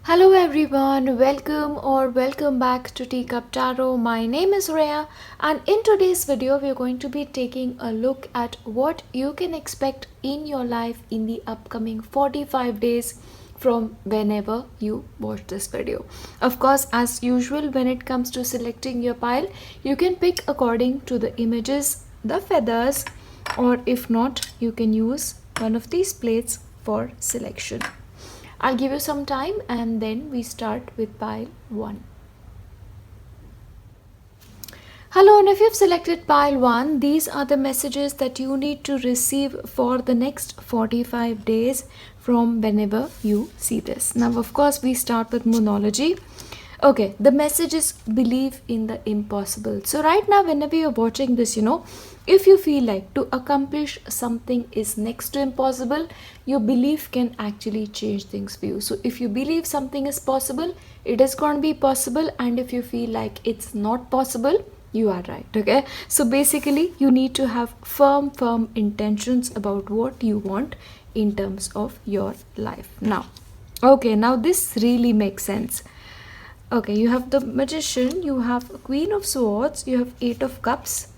Hello everyone, welcome back to Teacup Tarot. My name is Reya, and in today's video we are going to be taking a look at what you can expect in your life in the upcoming 45 days from whenever you watch this video. Of course, as usual, when it comes to selecting your pile, you can pick according to the images, the feathers, or if not, you can use one of these plates for selection. I'll give you some time and then we start with pile 1. Hello, and if you've selected pile 1, these are the messages that you need to receive for the next 45 days from whenever you see this. Now, of course, we start with monology. Okay, the message is believe in the impossible. So right now, whenever you're watching this, if you feel like to accomplish something is next to impossible, your belief can actually change things for you. So if you believe something is possible, it is going to be possible. And if you feel like it's not possible, you are right. Okay, so basically you need to have firm intentions about what you want in terms of your life. Now this really makes sense. Okay, you have the Magician, you have Queen of Swords, you have 8 of Cups,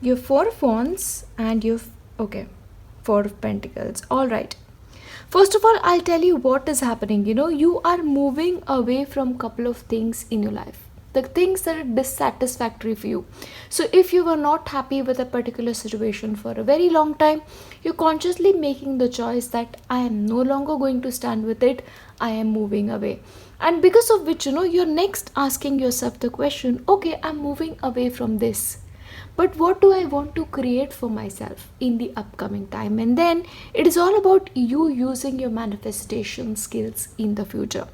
you have 4 of Wands, and you have 4 of Pentacles. All right, first of all, I'll tell you what is happening. You are moving away from couple of things in your life, the things that are dissatisfactory for you. So if you were not happy with a particular situation for a very long time, you're consciously making the choice that I am no longer going to stand with it, I am moving away. And because of which, you're next asking yourself the question, okay, I'm moving away from this, but what do I want to create for myself in the upcoming time? And then it is all about you using your manifestation skills in the future.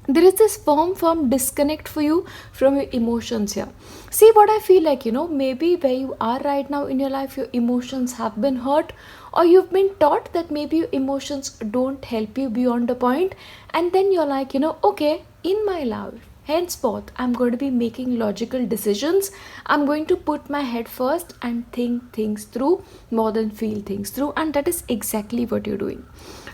There is this firm disconnect for you from your emotions here. See, what I feel like, maybe where you are right now in your life, your emotions have been hurt, or you've been taught that maybe your emotions don't help you beyond a point, and then you're like, okay, in my life, henceforth, I'm going to be making logical decisions. I'm going to put my head first and think things through more than feel things through, and that is exactly what you're doing.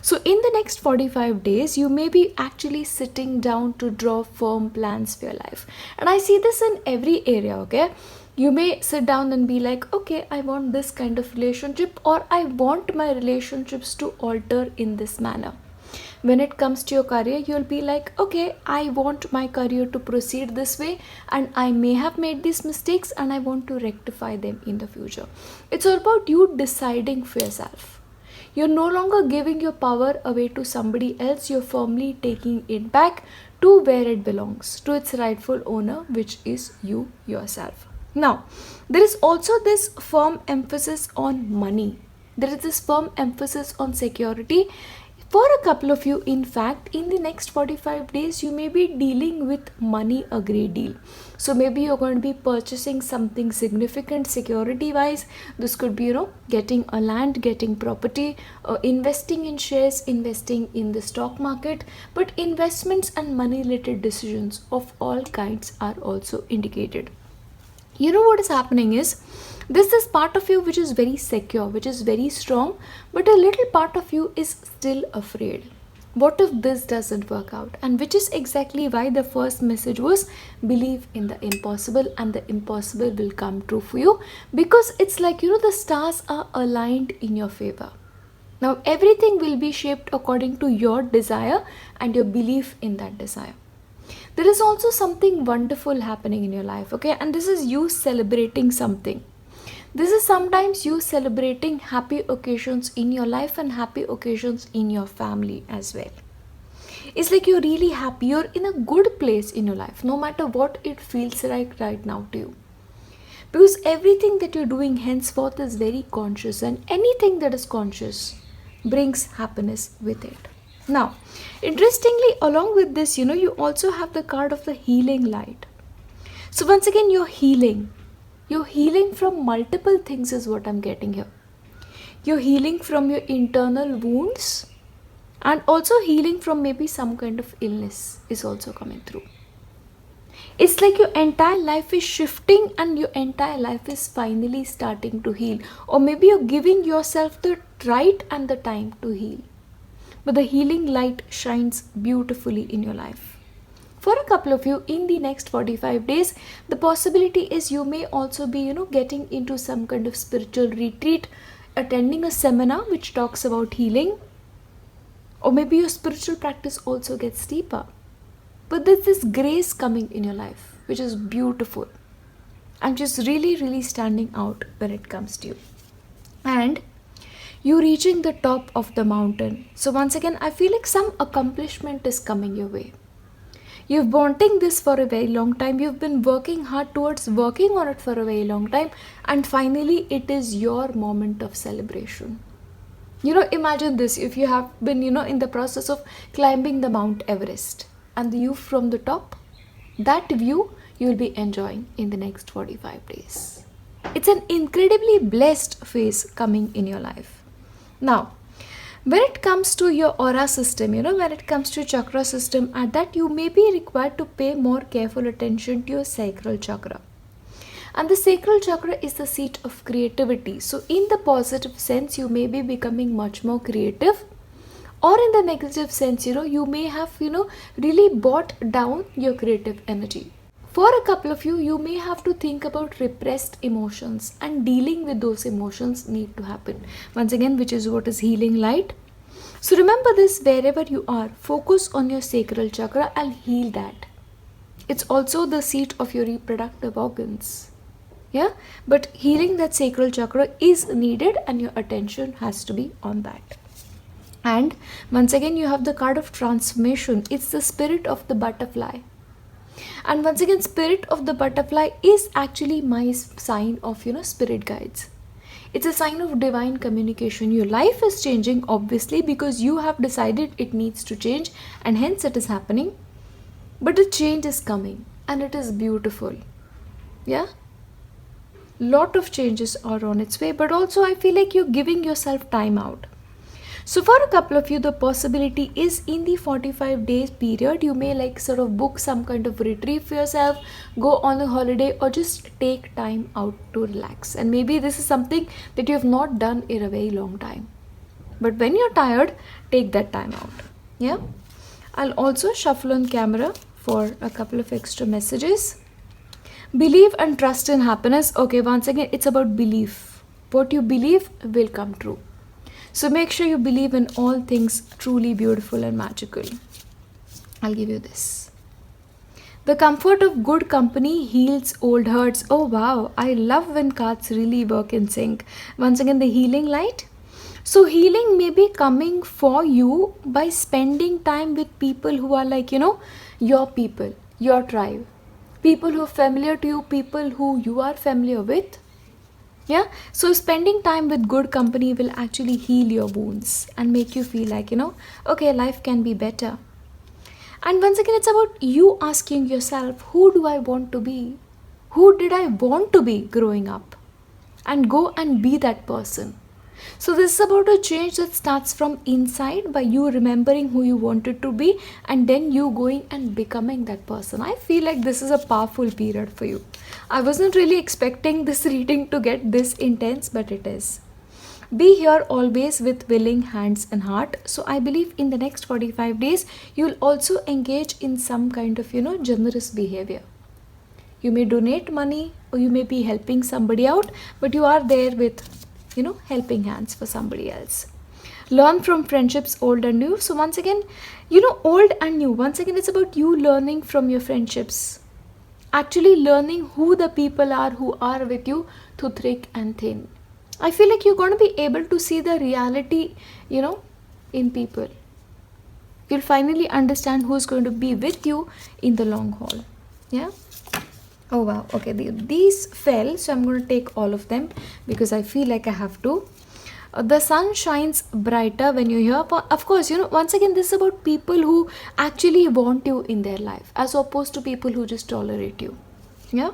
So in the next 45 days, you may be actually sitting down to draw firm plans for your life. And I see this in every area, okay? You may sit down and be like, okay, I want this kind of relationship, or I want my relationships to alter in this manner. When it comes to your career, you'll be like, okay, I want my career to proceed this way, and I may have made these mistakes and I want to rectify them in the future. It's all about you deciding for yourself. You're no longer giving your power away to somebody else. You're firmly taking it back to where it belongs, to its rightful owner, which is you yourself. Now, there is also this firm emphasis on money. There is this firm emphasis on security. For a couple of you, in fact, in the next 45 days, you may be dealing with money a great deal. So maybe you're going to be purchasing something significant security wise. This could be, getting a land, getting property, investing in shares, investing in the stock market. But investments and money related decisions of all kinds are also indicated. What is happening is, this part of you which is very secure, which is very strong, but a little part of you is still afraid. What if this doesn't work out? And which is exactly why the first message was believe in the impossible, and the impossible will come true for you, because it's like, the stars are aligned in your favor. Now everything will be shaped according to your desire and your belief in that desire. There is also something wonderful happening in your life, okay? And this is you celebrating something. This is sometimes you celebrating happy occasions in your life and happy occasions in your family as well. It's like you're really happy, you're in a good place in your life, no matter what it feels like right now to you. Because everything that you're doing henceforth is very conscious, and anything that is conscious brings happiness with it. Now, interestingly, along with this, you also have the card of the healing light. So once again, you're healing. You're healing from multiple things is what I'm getting here. You're healing from your internal wounds, and also healing from maybe some kind of illness is also coming through. It's like your entire life is shifting and your entire life is finally starting to heal. Or maybe you're giving yourself the right and the time to heal. but the healing light shines beautifully in your life. For a couple of you in the next 45 days, the possibility is you may also be, getting into some kind of spiritual retreat, attending a seminar which talks about healing, or maybe your spiritual practice also gets deeper. But there's this grace coming in your life, which is beautiful and just really, really standing out when it comes to you. And you reaching the top of the mountain. So once again, I feel like some accomplishment is coming your way. You've been wanting this for a very long time. You've been working hard towards working on it for a very long time. And finally, it is your moment of celebration. Imagine this. If you have been, in the process of climbing the Mount Everest and the view from the top, that view you will be enjoying in the next 45 days. It's an incredibly blessed phase coming in your life. Now, when it comes to your aura system, when it comes to chakra system, at that you may be required to pay more careful attention to your sacral chakra. And the sacral chakra is the seat of creativity. So in the positive sense, you may be becoming much more creative. Or in the negative sense, you may have, really brought down your creative energy. For a couple of you, you may have to think about repressed emotions, and dealing with those emotions need to happen. Once again, which is what is healing light. So remember this, wherever you are, focus on your sacral chakra and heal that. It's also the seat of your reproductive organs. Yeah, but healing that sacral chakra is needed and your attention has to be on that. And once again, you have the card of transformation. It's the spirit of the butterfly. And once again, spirit of the butterfly is actually my sign of, spirit guides. It's a sign of divine communication. Your life is changing, obviously, because you have decided it needs to change and hence it is happening. But the change is coming and it is beautiful. Yeah? Lot of changes are on its way, but also I feel like you're giving yourself time out. So for a couple of you, the possibility is in the 45 days period, you may sort of book some kind of retreat for yourself, go on a holiday, or just take time out to relax. And maybe this is something that you have not done in a very long time. But when you're tired, take that time out. Yeah. I'll also shuffle on camera for a couple of extra messages. Believe and trust in happiness. Okay, once again, it's about belief. What you believe will come true. So make sure you believe in all things truly beautiful and magical. I'll give you this. The comfort of good company heals old hurts. Oh wow, I love when cards really work in sync. Once again, the healing light. So healing may be coming for you by spending time with people who are your people, your tribe. People who are familiar to you, people who you are familiar with. Yeah, so spending time with good company will actually heal your wounds and make you feel like, okay, life can be better. And once again, it's about you asking yourself, who do I want to be? Who did I want to be growing up? And go and be that person. So this is about a change that starts from inside by you remembering who you wanted to be and then you going and becoming that person. I feel like this is a powerful period for you. I wasn't really expecting this reading to get this intense, but it is. Be here always with willing hands and heart. So I believe in the next 45 days, you'll also engage in some kind of, generous behavior. You may donate money or you may be helping somebody out, but you are there with helping hands for somebody else. Learn from friendships old and new. So once again, old and new. Once again, it's about you learning from your friendships. Actually learning who the people are who are with you through thick and thin. I feel like you're going to be able to see the reality, in people. You'll finally understand who's going to be with you in the long haul. Yeah. Oh wow, okay, these fell, so I'm going to take all of them because I feel like I have to. The sun shines brighter when you're here. Of course, once again, this is about people who actually want you in their life as opposed to people who just tolerate you. Yeah.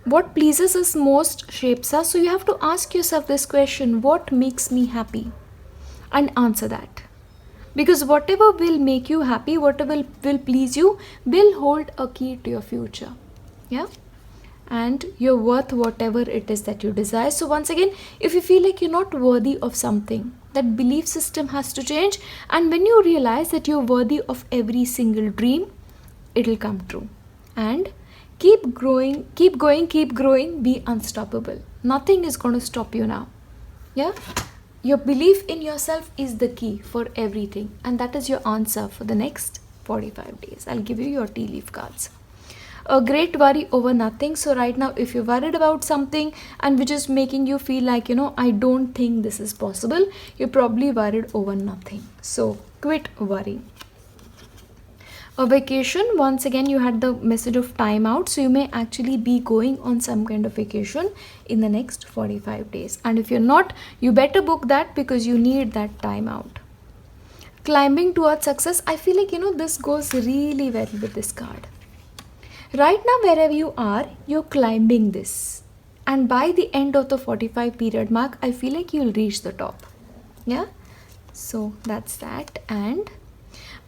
What pleases us most shapes us. So you have to ask yourself this question, what makes me happy? And answer that. Because whatever will make you happy, whatever will please you, will hold a key to your future. Yeah, and you're worth whatever it is that you desire. So once again, if you feel like you're not worthy of something, That belief system has to change. And when you realize that you're worthy of every single dream, it'll come true. And keep growing, keep going, keep growing, be unstoppable. Nothing is going to stop you now. Yeah? Your belief in yourself is the key for everything. And that is your answer for the next 45 days. I'll give you your tea leaf cards. A great worry over nothing. So right now, if you're worried about something and which is making you feel like, I don't think this is possible, you're probably worried over nothing. So quit worrying. A vacation, once again you had the message of time out, so you may actually be going on some kind of vacation in the next 45 days. And if you're not, you better book that because you need that time out. Climbing towards success, I feel like this goes really well with this card. Right now, wherever you are, you're climbing this. And by the end of the 45 period mark, I feel like you'll reach the top. Yeah? So that's that. And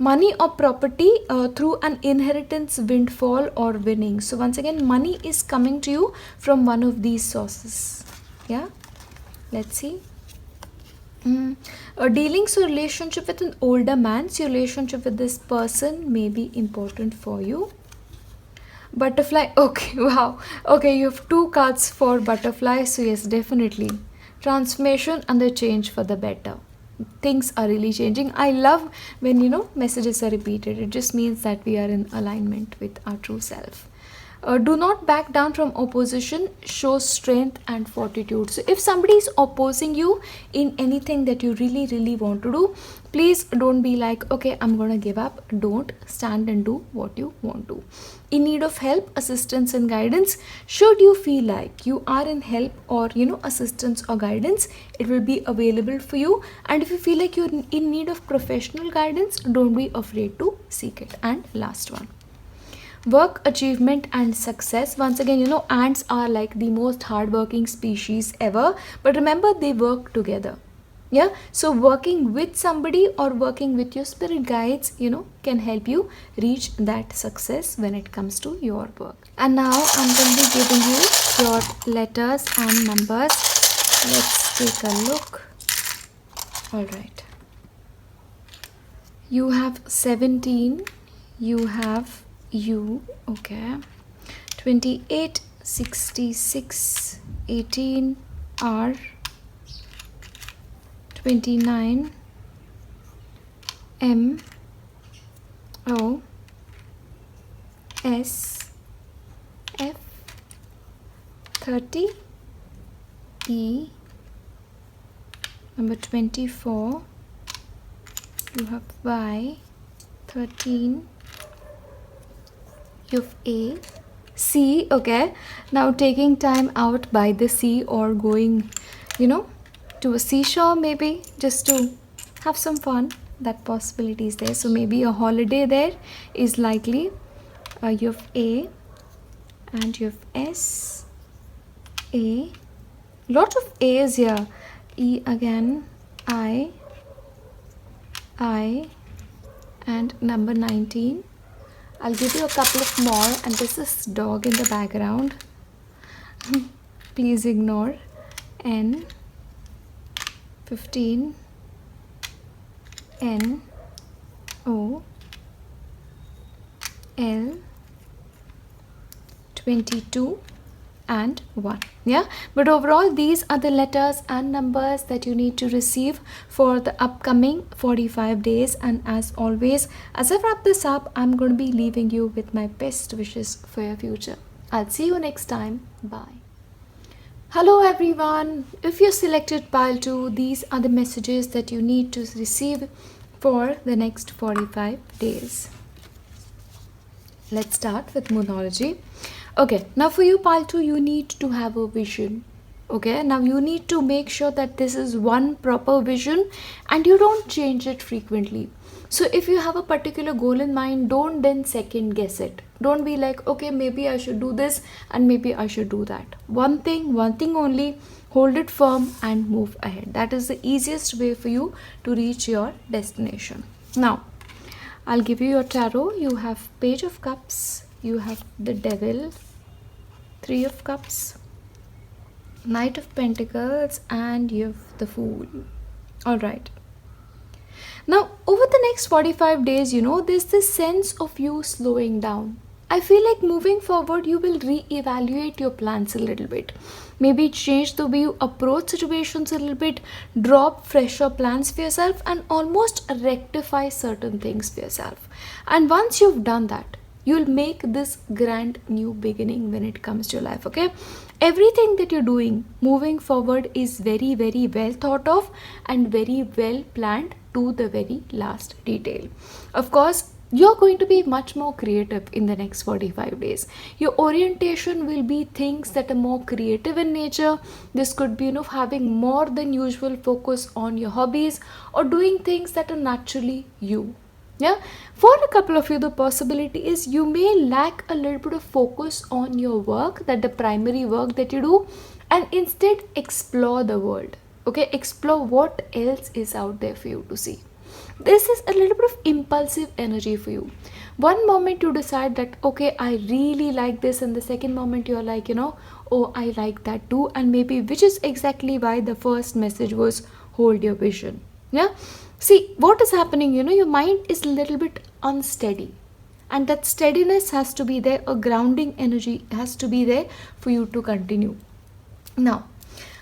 money or property through an inheritance, windfall or winning. So once again, money is coming to you from one of these sources. Yeah? Let's see. A dealings or relationship with an older man. So your relationship with this person may be important for you. Butterfly, okay, wow. Okay, you have 2 cards for butterfly. So yes, definitely. Transformation and the change for the better. Things are really changing. I love when messages are repeated. It just means that we are in alignment with our true self. Do not back down from opposition. Show strength and fortitude. So if somebody is opposing you in anything that you really, really want to do, please don't be like, okay, I'm gonna give up. Don't. Stand and do what you want to. In need of help, assistance and guidance, should you feel like you are in help or assistance or guidance, it will be available for you. And if you feel like you're in need of professional guidance, don't be afraid to seek it. And last one, work, achievement and success. Once again, ants are like the most hardworking species ever, but remember, they work together. Yeah, so working with somebody or working with your spirit guides, can help you reach that success when it comes to your work. And now I'm going to be giving you your letters and numbers. Let's take a look. All right. You have 17. You have you. Okay. 28, 66, 18, R. 29, M, O, S, F, 30, E, number 24, you have Y, 13, you have A, C, okay, now taking time out by the sea or going, to a seashore maybe, just to have some fun. That possibility is there. So maybe a holiday there is likely. You have A and you have S, A, lot of A's here. E again, I, and number 19. I'll give you a couple of more, and this is dog in the background. Please ignore. N, 15, N, O, L, 22 and 1. Yeah, but overall these are the letters and numbers that you need to receive for the upcoming 45 days. And as always, as I wrap this up, I'm going to be leaving you with my best wishes for your future. I'll see you next time. Bye. Hello everyone, if you selected pile 2, these are the messages that you need to receive for the next 45 days. Let's start with Moonology. Okay, now for you pile 2, you need to have a vision. Okay, now you need to make sure that this is one proper vision and you don't change it frequently. So if you have a particular goal in mind, don't then second guess it. Don't be like, okay, maybe I should do this and maybe I should do that. One thing only, hold it firm and move ahead. That is the easiest way for you to reach your destination. Now, I'll give you your tarot. You have Page of Cups, you have the Devil, 3 of Cups, Knight of Pentacles, and you have the Fool. All right. Now, over the next 45 days, there's this sense of you slowing down. I feel like moving forward, you will re-evaluate your plans a little bit. Maybe change the way you approach situations a little bit, drop fresher plans for yourself, and almost rectify certain things for yourself. And once you've done that, you'll make this grand new beginning when it comes to your life, okay? Everything that you're doing moving forward is very, very well thought of and very well planned to the very last detail. Of course, you're going to be much more creative in the next 45 days. Your orientation will be things that are more creative in nature. This could be, having more than usual focus on your hobbies or doing things that are naturally you. Yeah, for a couple of you, the possibility is you may lack a little bit of focus on your work, that the primary work that you do, and instead explore the world. Okay, explore what else is out there for you to see. This is a little bit of impulsive energy for you. One moment you decide that, okay, I really like this, and the second moment you're like, oh, I like that too, and maybe which is exactly why the first message was hold your vision. Yeah. See, what is happening, your mind is a little bit unsteady. And that steadiness has to be there, a grounding energy has to be there for you to continue. Now,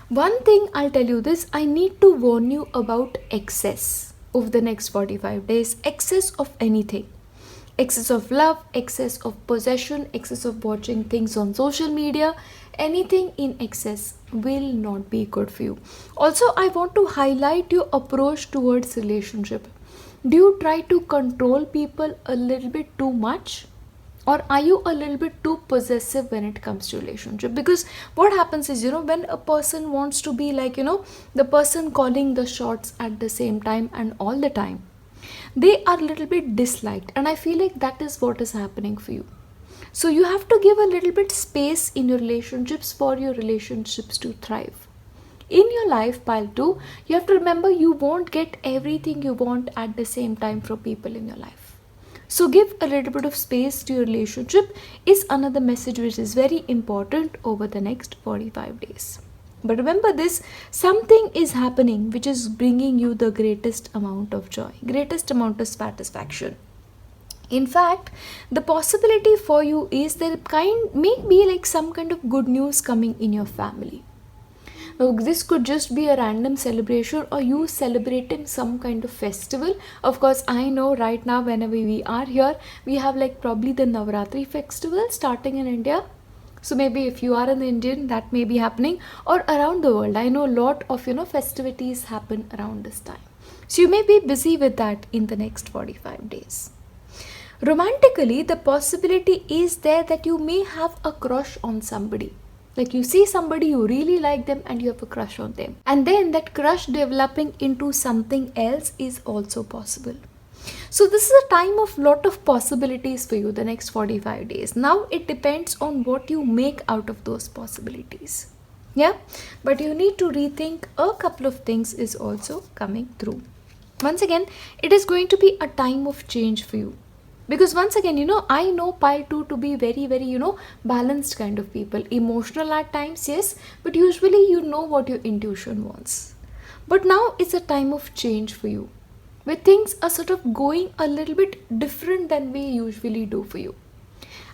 one thing I'll tell you this, I need to warn you about excess over the next 45 days. Excess of anything. Excess of love, excess of possession, excess of watching things on social media, anything in excess will not be good for you. Also, I want to highlight your approach towards relationship. Do you try to control people a little bit too much? Or are you a little bit too possessive when it comes to relationship? Because what happens is, when a person wants to be like, the person calling the shots at the same time and all the time, they are a little bit disliked, and I feel like that is what is happening for you. So you have to give a little bit space in your relationships for your relationships to thrive. In your life, pile 2, you have to remember you won't get everything you want at the same time from people in your life. So give a little bit of space to your relationship is another message which is very important over the next 45 days. But remember this, something is happening which is bringing you the greatest amount of joy, greatest amount of satisfaction. In fact, the possibility for you is there may be like some kind of good news coming in your family. Now, this could just be a random celebration or you celebrating some kind of festival. Of course, I know right now whenever we are here, we have like probably the Navratri festival starting in India. So maybe if you are an Indian, that may be happening, or around the world. I know a lot of, festivities happen around this time. So you may be busy with that in the next 45 days. Romantically, the possibility is there that you may have a crush on somebody. Like you see somebody, you really like them and you have a crush on them. And then that crush developing into something else is also possible. So this is a time of lot of possibilities for you the next 45 days. Now it depends on what you make out of those possibilities. Yeah, but you need to rethink a couple of things is also coming through. Once again, it is going to be a time of change for you. Because once again, I know pile 2 to be very, very, balanced kind of people. Emotional at times, yes, but usually you know what your intuition wants. But now it's a time of change for you, where things are sort of going a little bit different than we usually do for you.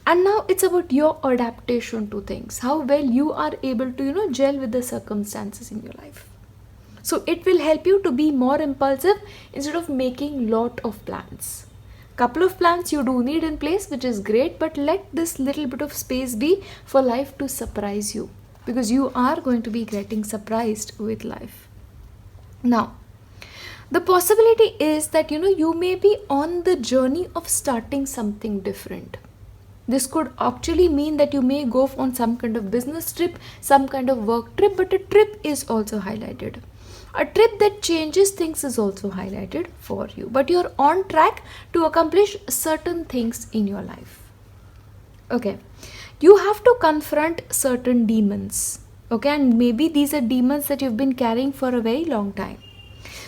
And now it's about your adaptation to things, how well you are able to, gel with the circumstances in your life. So it will help you to be more impulsive instead of making lot of plans. Couple of plans you do need in place, which is great, but let this little bit of space be for life to surprise you, because you are going to be getting surprised with life. Now, the possibility is that you may be on the journey of starting something different. This could actually mean that you may go on some kind of business trip, some kind of work trip, but a trip is also highlighted. A trip that changes things is also highlighted for you, but you're on track to accomplish certain things in your life. Okay, you have to confront certain demons. Okay, and maybe these are demons that you've been carrying for a very long time.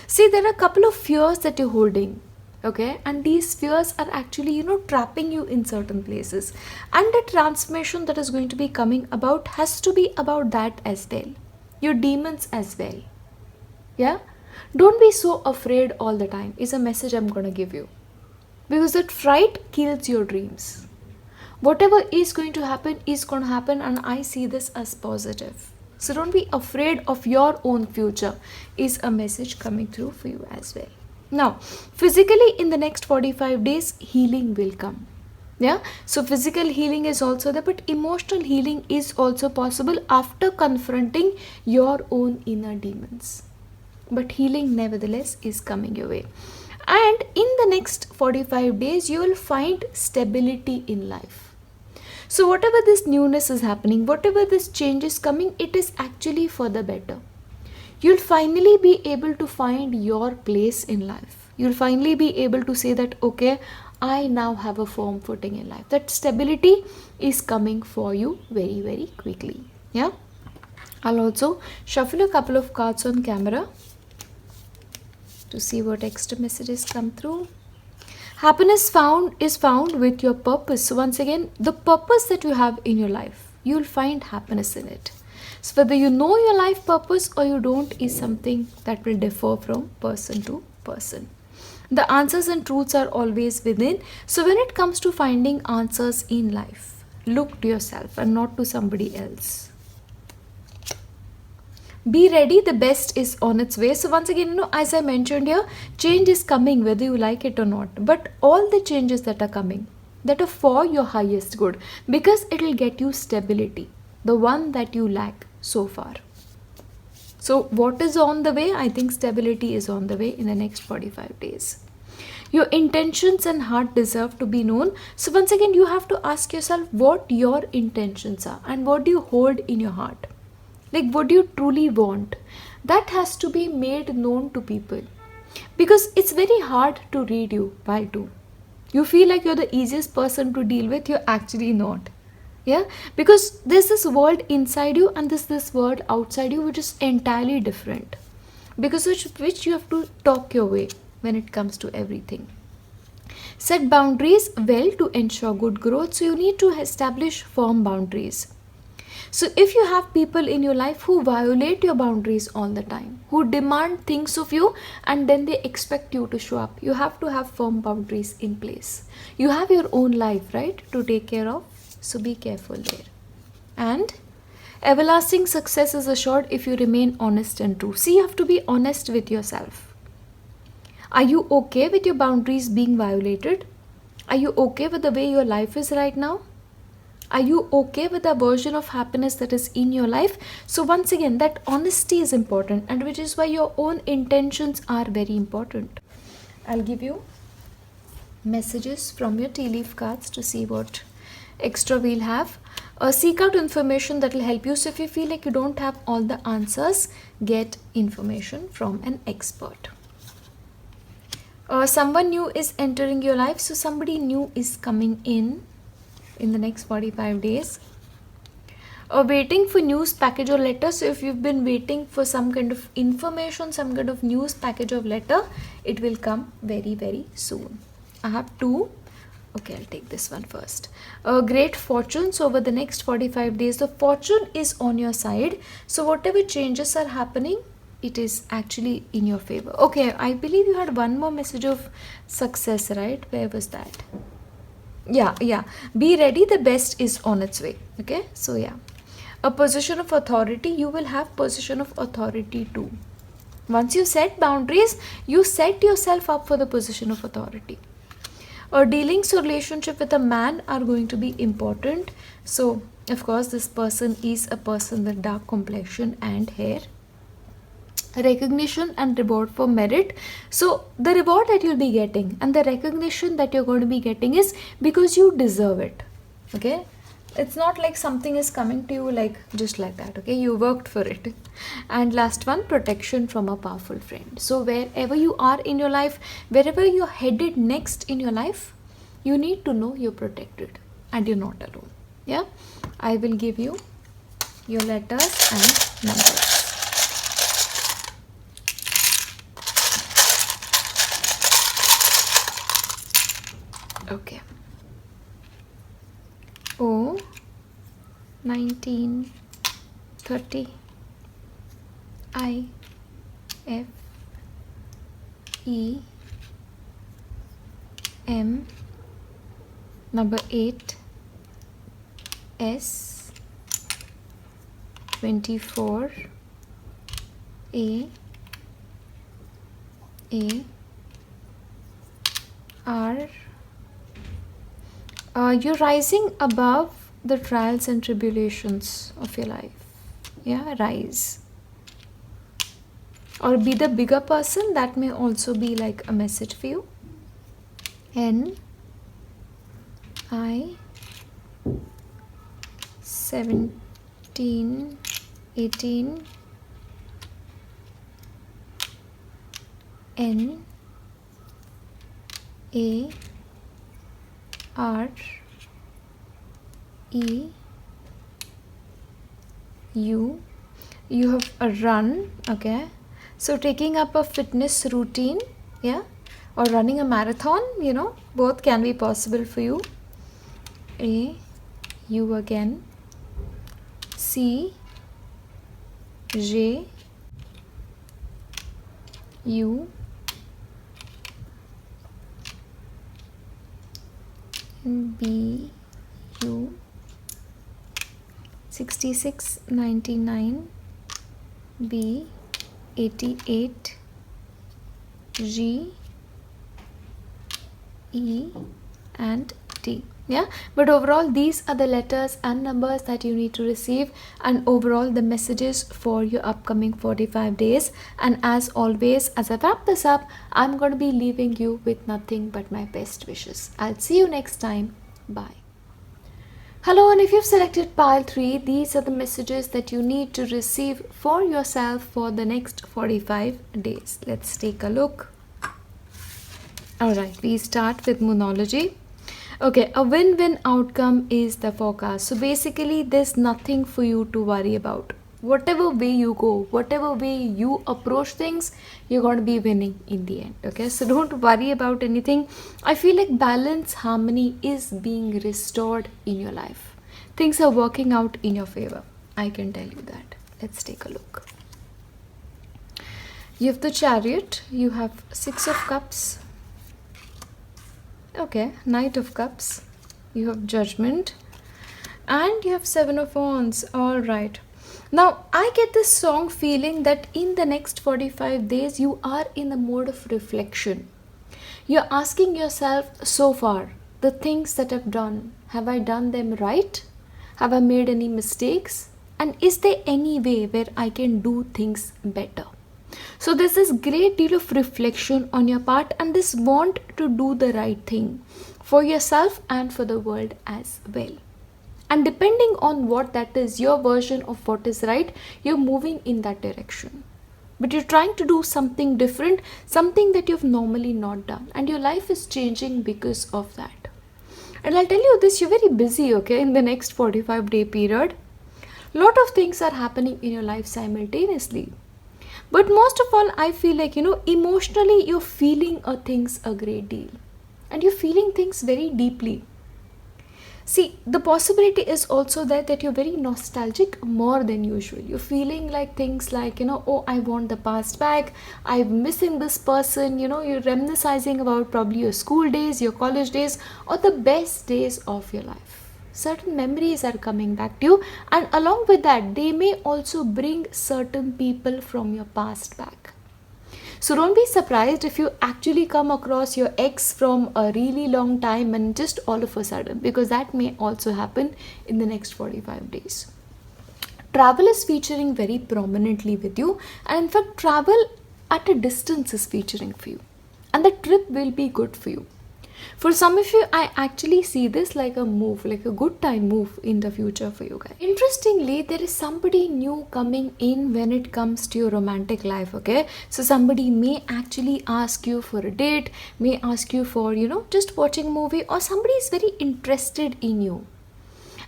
See, there are a couple of fears that you're holding. Okay, and these fears are actually trapping you in certain places, and the transformation that is going to be coming about has to be about that as well, your demons as well. Yeah, Don't be so afraid all the time, is a message I'm going to give you. Because that fright kills your dreams. Whatever is going to happen is going to happen, and I see this as positive. So don't be afraid of your own future, is a message coming through for you as well. Now, physically in the next 45 days, healing will come. Yeah, so physical healing is also there, but emotional healing is also possible after confronting your own inner demons. But healing nevertheless is coming your way. And in the next 45 days, you will find stability in life. So whatever this newness is happening, whatever this change is coming, it is actually for the better. You'll finally be able to find your place in life. You'll finally be able to say that, okay, I now have a firm footing in life. That stability is coming for you very, very quickly. Yeah. I'll also shuffle a couple of cards on camera to see what extra messages come through. Happiness is found with your purpose. So once again, the purpose that you have in your life, you'll find happiness in it. So whether you know your life purpose or you don't is something that will differ from person to person. The answers and truths are always within. So when it comes to finding answers in life, look to yourself and not to somebody else. Be ready, the best is on its way. So once again, as I mentioned here, change is coming whether you like it or not. But all the changes that are coming, that are for your highest good, because it will get you stability, the one that you lack so far. So what is on the way? I think stability is on the way in the next 45 days. Your intentions and heart deserve to be known. So once again, you have to ask yourself what your intentions are and what do you hold in your heart. Like, what do you truly want? That has to be made known to people. Because it's very hard to read you while too. You feel like you're the easiest person to deal with, you're actually not. Yeah, because there's this world inside you and there's this world outside you which is entirely different, because which you have to talk your way when it comes to everything. Set boundaries well to ensure good growth. So you need to establish firm boundaries. So if you have people in your life who violate your boundaries all the time, who demand things of you and then they expect you to show up, you have to have firm boundaries in place. You have your own life, right, to take care of. So be careful there. And everlasting success is assured if you remain honest and true. See, you have to be honest with yourself. Are you okay with your boundaries being violated? Are you okay with the way your life is right now? Are you okay with the version of happiness that is in your life? So once again, that honesty is important, and which is why your own intentions are very important. I'll give you messages from your tea leaf cards to see what extra we'll have. Seek out information that will help you. So if you feel like you don't have all the answers, get information from an expert. Someone new is entering your life. So somebody new is coming in the next 45 days. Waiting for news package or letter. So if you've been waiting for some kind of information, some kind of news package or letter, it will come very, very soon. I have two. Okay, I'll take this one first. Great fortune. So over the next 45 days, the fortune is on your side. So whatever changes are happening, it is actually in your favor. Okay, I believe you had one more message of success, right? Where was that? Yeah. Be ready, the best is on its way. Okay, so yeah. A position of authority, you will have position of authority too. Once you set boundaries, you set yourself up for the position of authority. Dealings or relationship with a man are going to be important. So of course this person is a person with dark complexion and hair. Recognition and reward for merit. So the reward that you'll be getting and the recognition that you're going to be getting is because you deserve it. Okay, it's not like something is coming to you like just like that. Okay, you worked for it. And last one, protection from a powerful friend. So wherever you are in your life, wherever you're headed next in your life, you need to know you're protected and you're not alone. Yeah, I will give you your letters and numbers. Okay. O 1930 I F E M, number 8 S, 24 A R. You're rising above the trials and tribulations of your life. Yeah, rise. Or be the bigger person, that may also be like a message for you. N I 17 18 N A R E U. You have a run, okay? So taking up a fitness routine, yeah, or running a marathon, both can be possible for you. A U again. C J U B U 66 99 B 88 G E and T. Yeah, but overall these are the letters and numbers that you need to receive, and overall the messages for your upcoming 45 days. And as always, as I wrap this up, I'm going to be leaving you with nothing but my best wishes. I'll see you next time. Bye. Hello, and if you've selected pile 3, these are the messages that you need to receive for yourself for the next 45 days. Let's take a look. Alright, we start with Moonology. Okay, a win-win outcome is the forecast. So basically, there's nothing for you to worry about. Whatever way you go, whatever way you approach things, you're going to be winning in the end. Okay, so don't worry about anything. I feel like balance, harmony is being restored in your life. Things are working out in your favor. I can tell you that. Let's take a look. You have the Chariot. You have 6 of Cups. Okay, Knight of Cups. You have Judgement. And you have 7 of Wands. Alright. Now, I get this strong feeling that in the next 45 days, you are in a mode of reflection. You're asking yourself, so far, the things that I've done, have I done them right? Have I made any mistakes? And is there any way where I can do things better? So there's this great deal of reflection on your part, and this want to do the right thing for yourself and for the world as well. And depending on what that is, your version of what is right, you're moving in that direction. But you're trying to do something different, something that you've normally not done. And your life is changing because of that. And I'll tell you this, you're very busy, okay, in the next 45-day period. Lot of things are happening in your life simultaneously. But most of all, I feel like, emotionally, you're feeling things a great deal. And you're feeling things very deeply. See, the possibility is also that you're very nostalgic more than usual. You're feeling like things like, oh, I want the past back. I'm missing this person. You're reminiscing about probably your school days, your college days, or the best days of your life. Certain memories are coming back to you, and along with that, they may also bring certain people from your past back. So don't be surprised if you actually come across your ex from a really long time and just all of a sudden, because that may also happen in the next 45 days. Travel is featuring very prominently with you, and in fact, travel at a distance is featuring for you, and the trip will be good for you. For some of you, I actually see this like a move, like a good time move in the future for you guys. Interestingly, there is somebody new coming in when it comes to your romantic life, okay? So somebody may actually ask you for a date, may ask you for, just watching a movie, or somebody is very interested in you.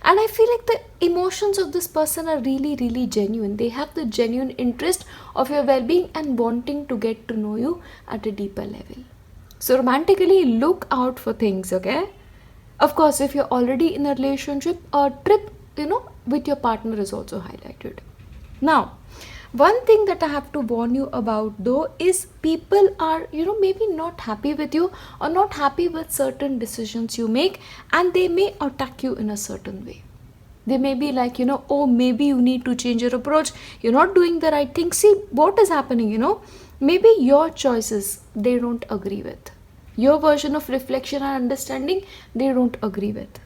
And I feel like the emotions of this person are really, really genuine. They have the genuine interest of your well-being and wanting to get to know you at a deeper level. So romantically, look out for things, okay? Of course, if you're already in a relationship, a trip, with your partner is also highlighted. Now, One thing that I have to warn you about though is people are, maybe not happy with you or not happy with certain decisions you make, and they may attack you in a certain way. They may be like, oh, maybe you need to change your approach. You're not doing the right thing. See, what is happening, maybe your choices, they don't agree with. Your version of reflection and understanding, they don't agree with.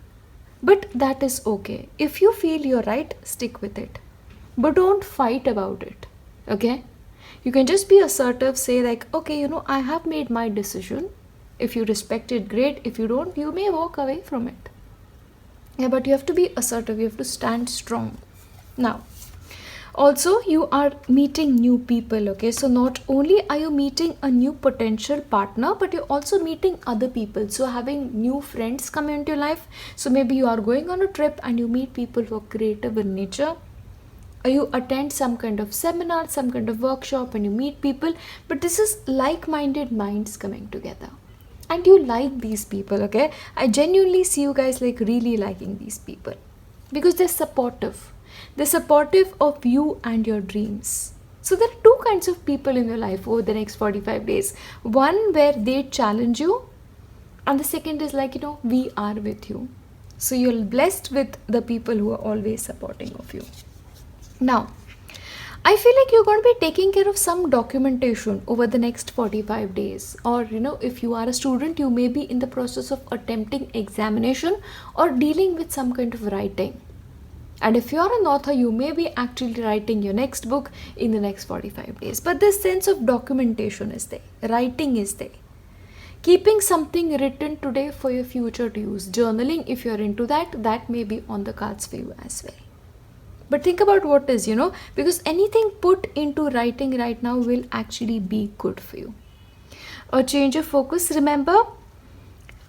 But that is okay. If you feel you're right, stick with it. But don't fight about it. Okay? You can just be assertive, say like, okay, I have made my decision. If you respect it, great. If you don't, you may walk away from it. Yeah, but you have to be assertive. You have to stand strong. Now, also you are meeting new people, okay? So not only are you meeting a new potential partner, but you're also meeting other people. So having new friends come into your life. So maybe you are going on a trip and you meet people who are creative in nature. Or you attend some kind of seminar, some kind of workshop, and you meet people. But this is like-minded minds coming together. And you like these people, okay? I genuinely see you guys like really liking these people. Because they're supportive. They're supportive of you and your dreams. So there are two kinds of people in your life over the next 45 days. One where they challenge you. And the second is like, we are with you. So you're blessed with the people who are always supporting of you. Now, I feel like you're going to be taking care of some documentation over the next 45 days. Or, if you are a student, you may be in the process of attempting examination or dealing with some kind of writing. And if you're an author, you may be actually writing your next book in the next 45 days. But this sense of documentation is there. Writing is there. Keeping something written today for your future to use. Journaling, if you're into that, that may be on the cards for you as well. But think about what is, because anything put into writing right now will actually be good for you. A change of focus. Remember,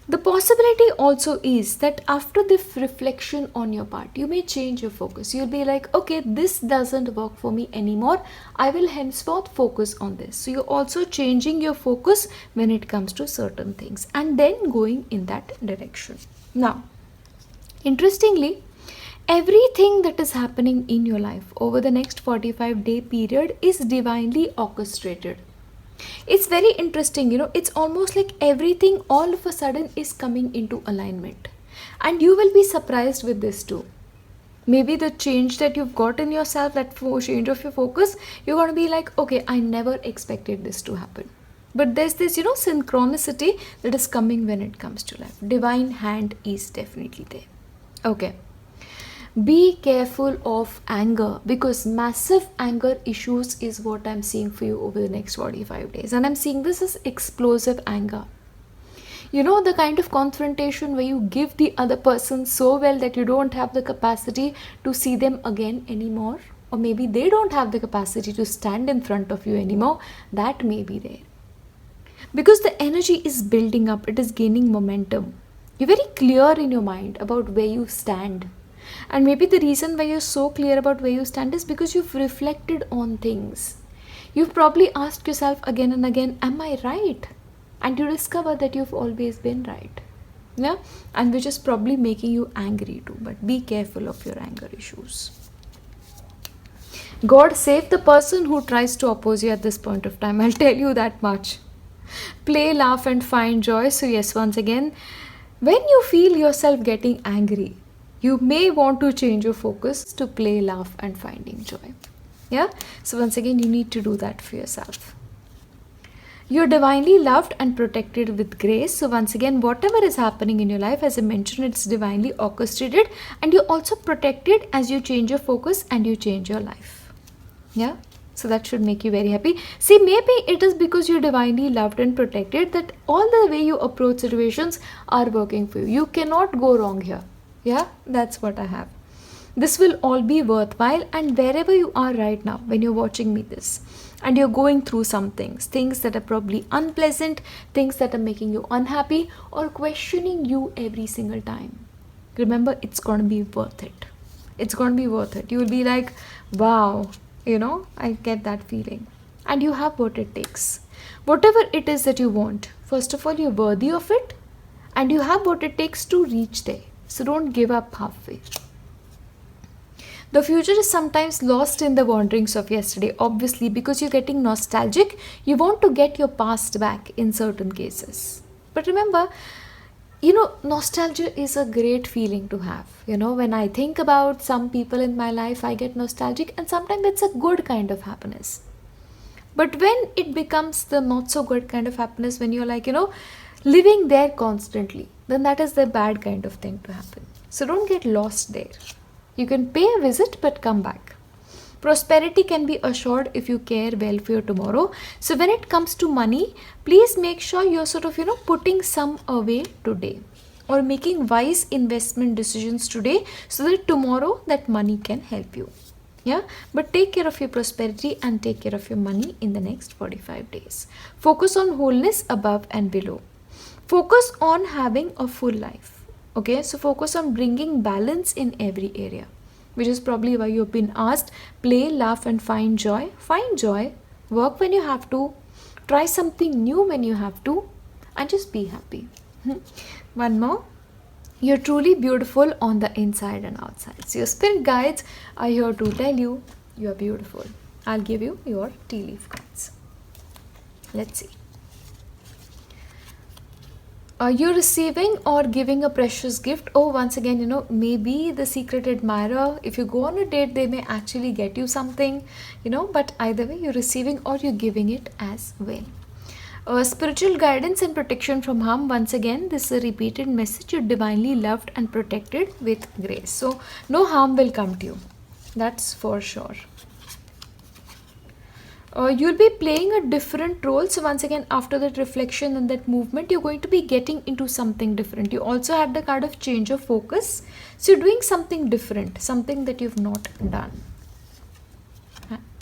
the possibility also is that after the reflection on your part, you may change your focus. You'll be like, okay, this doesn't work for me anymore. I will henceforth focus on this. So you're also changing your focus when it comes to certain things and then going in that direction. Now, interestingly, everything that is happening in your life over the next 45-day period is divinely orchestrated. It's very interesting, it's almost like everything all of a sudden is coming into alignment. And you will be surprised with this too. Maybe the change that you've got in yourself, that change of your focus, you're going to be like, okay, I never expected this to happen. But there's this, synchronicity that is coming when it comes to life. Divine hand is definitely there. Okay. Be careful of anger, because massive anger issues is what I'm seeing for you over the next 45 days. And I'm seeing this as explosive anger. The kind of confrontation where you give the other person so well that you don't have the capacity to see them again anymore. Or maybe they don't have the capacity to stand in front of you anymore. That may be there. Because the energy is building up. It is gaining momentum. You're very clear in your mind about where you stand. And maybe the reason why you're so clear about where you stand is because you've reflected on things. You've probably asked yourself again and again, am I right? And you discover that you've always been right. Yeah? And which is probably making you angry too. But be careful of your anger issues. God save the person who tries to oppose you at this point of time. I'll tell you that much. Play, laugh and find joy. So yes, once again, when you feel yourself getting angry, you may want to change your focus to play, laugh and finding joy. Yeah? So once again, you need to do that for yourself. You're divinely loved and protected with grace. So once again, whatever is happening in your life, as I mentioned, it's divinely orchestrated, and you're also protected as you change your focus and you change your life. Yeah? So that should make you very happy. See, maybe it is because you're divinely loved and protected that all the way you approach situations are working for you. You cannot go wrong here. Yeah, that's what I have. This will all be worthwhile, and wherever you are right now, when you're watching me this, and you're going through some things that are probably unpleasant, things that are making you unhappy or questioning you every single time, remember, it's going to be worth it. It's going to be worth it. You will be like, wow, I get that feeling. And you have what it takes. Whatever it is that you want, first of all, you're worthy of it, and you have what it takes to reach there. So don't give up halfway. The future is sometimes lost in the wanderings of yesterday, obviously, because you're getting nostalgic. You want to get your past back in certain cases. But remember, nostalgia is a great feeling to have. When I think about some people in my life, I get nostalgic, and sometimes it's a good kind of happiness. But when it becomes the not so good kind of happiness, when you're like, living there constantly, then that is the bad kind of thing to happen. So don't get lost there. You can pay a visit, but come back. Prosperity can be assured if you care well for your tomorrow. So when it comes to money, please make sure you're sort of, putting some away today, or making wise investment decisions today, so that tomorrow that money can help you. Yeah, but take care of your prosperity and take care of your money in the next 45 days. Focus on wholeness above and below. Focus on having a full life. Okay, so focus on bringing balance in every area, which is probably why you've been asked: play, laugh, and find joy. Find joy, work when you have to, try something new when you have to, and just be happy. One more. You're truly beautiful on the inside and outside. So your spirit guides are here to tell you you're beautiful. I'll give you your tea leaf cards. Let's see. Are you receiving or giving a precious gift? Oh, once again, maybe the secret admirer, if you go on a date, they may actually get you something, but either way, you're receiving or you're giving it as well. Spiritual guidance and protection from harm. Once again, this is a repeated message. You're divinely loved and protected with grace. So, no harm will come to you. That's for sure. You'll be playing a different role. So once again, after that reflection and that movement, you're going to be getting into something different. You also had the card of change of focus. So you're doing something different, something that you've not done.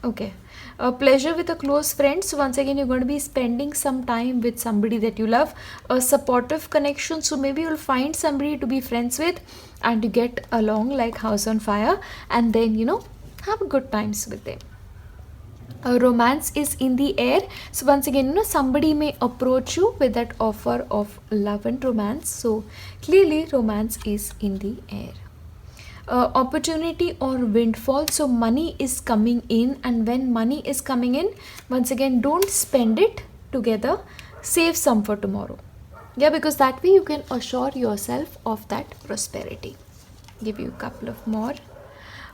Okay. A pleasure with a close friend. So once again, you're going to be spending some time with somebody that you love. A supportive connection. So maybe you'll find somebody to be friends with and you get along like house on fire. And then, have good times with them. Romance is in the air. So once again, somebody may approach you with that offer of love and romance. So clearly romance is in the air. Opportunity or windfall. So money is coming in, and when money is coming in, once again, don't spend it together. Save some for tomorrow. Yeah, because that way you can assure yourself of that prosperity. Give you a couple of more.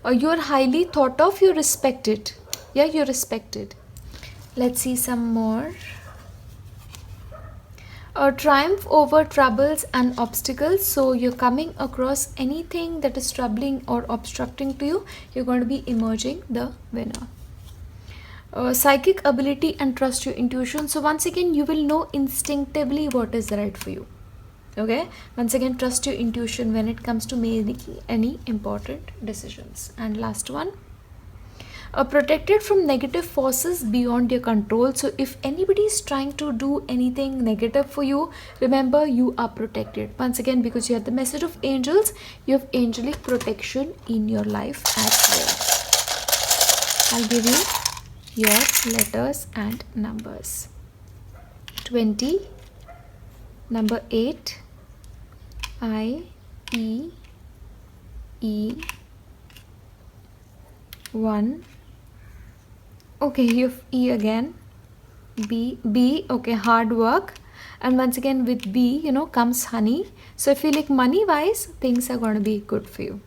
You're highly thought of, you're respected. Yeah, you're respected. Let's see some more. Triumph over troubles and obstacles. So you're coming across anything that is troubling or obstructing to you, you're going to be emerging the winner. Psychic ability and trust your intuition. So once again, you will know instinctively what is right for you. Okay, once again, trust your intuition when it comes to making any important decisions. And last one. Protected from negative forces beyond your control. So if anybody is trying to do anything negative for you, remember you are protected. Once again, because you have the message of angels, you have angelic protection in your life as well. I'll give you your letters and numbers. 20, number 8, I, E, 1. Okay, you've E again. B, okay, hard work. And once again with B, comes honey. So I feel like money wise, things are going to be good for you.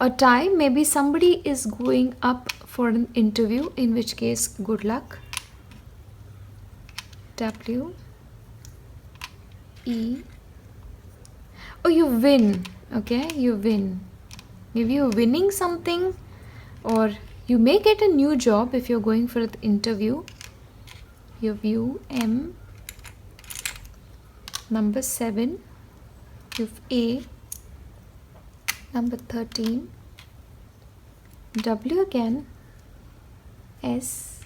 A tie, maybe somebody is going up for an interview, in which case, good luck. W, E. Oh, you win. Okay, you win. Maybe you're winning something, or you may get a new job if you're going for an interview. Your view, M. Number 7. You've A. Number 13. W again. S.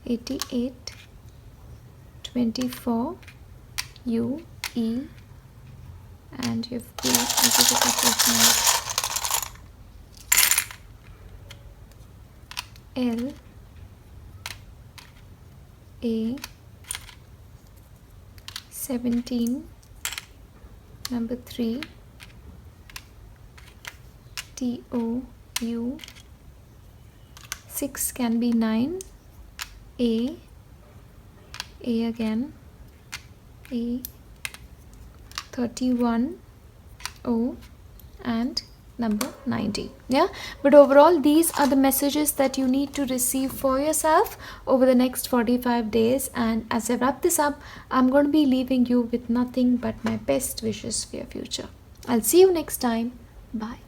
88. 24. U. E. And you've B. I'll give you a couple of more. L, A, 17, number 3, TOU, 6 can be 9, A again, A, 31, O, and number 90. Yeah, but overall these are the messages that you need to receive for yourself over the next 45 days. And as I wrap this up, I'm going to be leaving you with nothing but my best wishes for your future. I'll see you next time. Bye.